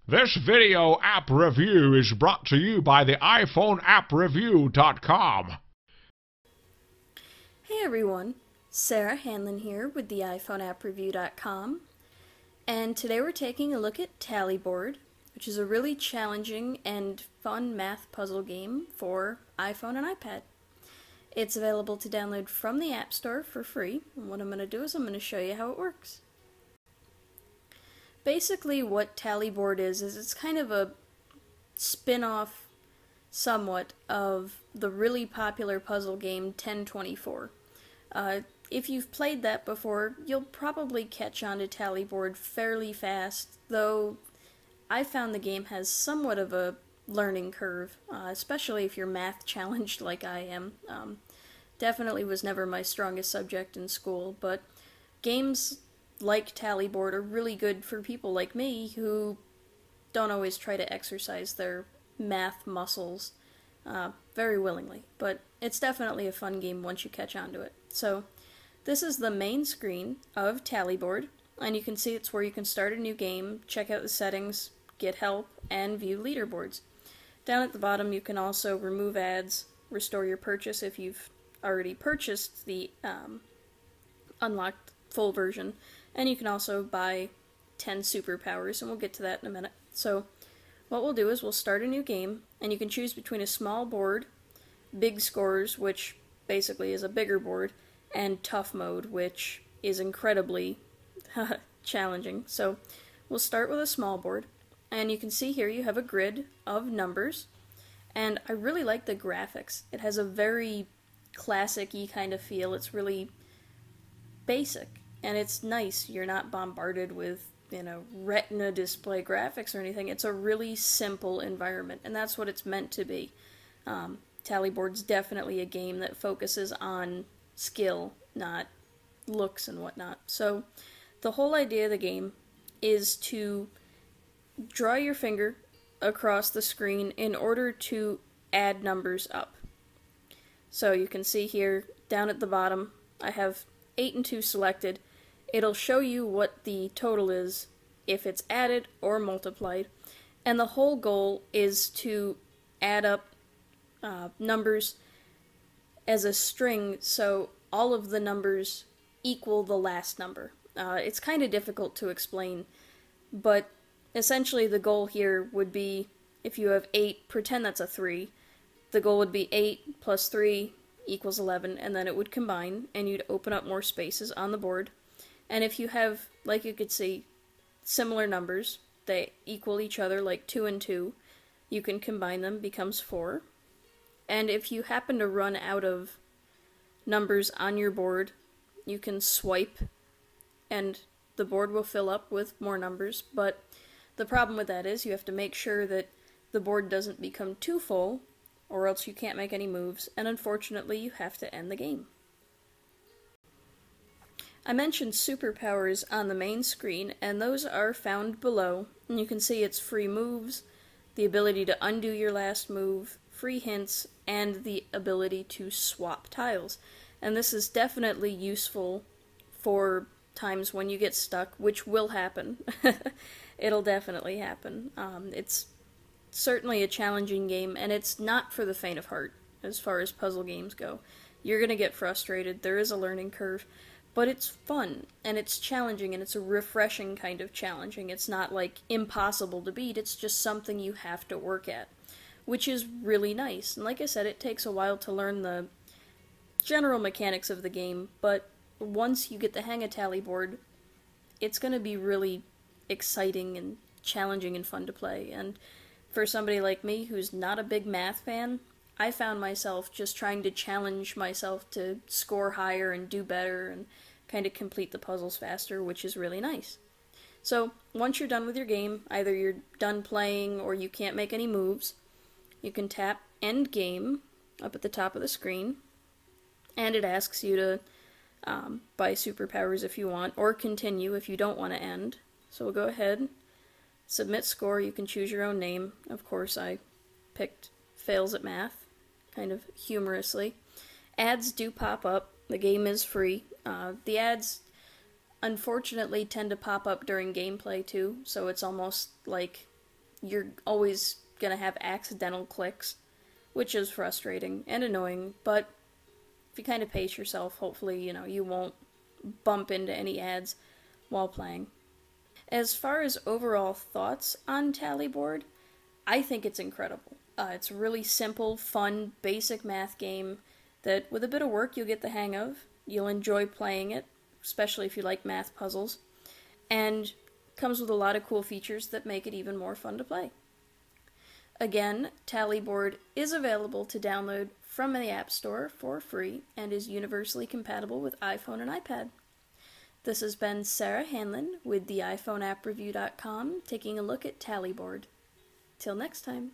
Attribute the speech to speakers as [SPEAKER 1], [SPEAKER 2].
[SPEAKER 1] This video app review is brought to you by the iPhoneAppReview.com.
[SPEAKER 2] Hey everyone, Sarah Hanlon here with the iPhoneAppReview.com, and today we're taking a look at Tallyboard, which is a really challenging and fun math puzzle game for iPhone and iPad. It's available to download from the App Store for free, and what I'm going to do is I'm going to show you how it works. Basically what Tallyboard is it's kind of a spin-off somewhat of the really popular puzzle game 1024. If you've played that before, you'll probably catch on to Tallyboard fairly fast, though I found the game has somewhat of a learning curve, especially if you're math challenged like I am. Definitely was never my strongest subject in school, but games like Tallyboard are really good for people like me who don't always try to exercise their math muscles very willingly, but it's definitely a fun game once you catch on to it. So this is the main screen of Tallyboard, and you can see it's where you can start a new game, check out the settings, get help, and view leaderboards. Down at the bottom you can also remove ads, restore your purchase if you've already purchased the unlocked full version, and you can also buy 10 superpowers, and we'll get to that in a minute. So what we'll do is we'll start a new game, and you can choose between a small board, big scores, which basically is a bigger board, and tough mode, which is incredibly challenging. So we'll start with a small board, and you can see here you have a grid of numbers, and I really like the graphics. It has a very classic-y kind of feel. It's really basic, and it's nice. You're not bombarded with, retina display graphics or anything. It's a really simple environment, and that's what it's meant to be. Tallyboard's definitely a game that focuses on skill, not looks and whatnot. So the whole idea of the game is to draw your finger across the screen in order to add numbers up. So you can see here, down at the bottom, I have 8 and 2 selected. It'll show you what the total is if it's added or multiplied. And the whole goal is to add up numbers as a string so all of the numbers equal the last number. It's kind of difficult to explain, but essentially the goal here would be, if you have 8, pretend that's a 3. The goal would be 8 plus 3 equals 11, and then it would combine, and you'd open up more spaces on the board. And if you have, like you could see, similar numbers, they equal each other, like 2 and 2, you can combine them, becomes 4. And if you happen to run out of numbers on your board, you can swipe, and the board will fill up with more numbers, but the problem with that is you have to make sure that the board doesn't become too full, or else you can't make any moves, and unfortunately you have to end the game. I mentioned superpowers on the main screen, and those are found below, and you can see it's free moves, the ability to undo your last move, free hints, and the ability to swap tiles. And this is definitely useful for times when you get stuck, which will happen. It'll definitely happen. It's certainly a challenging game, and it's not for the faint of heart as far as puzzle games go. You're going to get frustrated, there is a learning curve, but it's fun, and it's challenging, and it's a refreshing kind of challenging. It's not like impossible to beat, it's just something you have to work at, which is really nice. And like I said, it takes a while to learn the general mechanics of the game, but once you get the hang of Tallyboard, it's going to be really exciting and challenging and fun to play. And for somebody like me who's not a big math fan, I found myself just trying to challenge myself to score higher and do better and kind of complete the puzzles faster, which is really nice. So once you're done with your game, either you're done playing or you can't make any moves, you can tap End Game up at the top of the screen, and it asks you to buy superpowers if you want, or continue if you don't want to end. So we'll go ahead, submit score. You can choose your own name. Of course, I picked Fails at Math, kind of humorously. Ads do pop up. The game is free. The ads, unfortunately, tend to pop up during gameplay too, so it's almost like you're always going to have accidental clicks, which is frustrating and annoying, but if you kind of pace yourself, hopefully, you won't bump into any ads while playing. As far as overall thoughts on Tallyboard, I think it's incredible. It's a really simple, fun, basic math game that with a bit of work you'll get the hang of. You'll enjoy playing it, especially if you like math puzzles, and comes with a lot of cool features that make it even more fun to play. Again, Tallyboard is available to download from the App Store for free and is universally compatible with iPhone and iPad. This has been Sarah Hanlon with the iPhoneAppReview.com taking a look at Tallyboard. Till next time.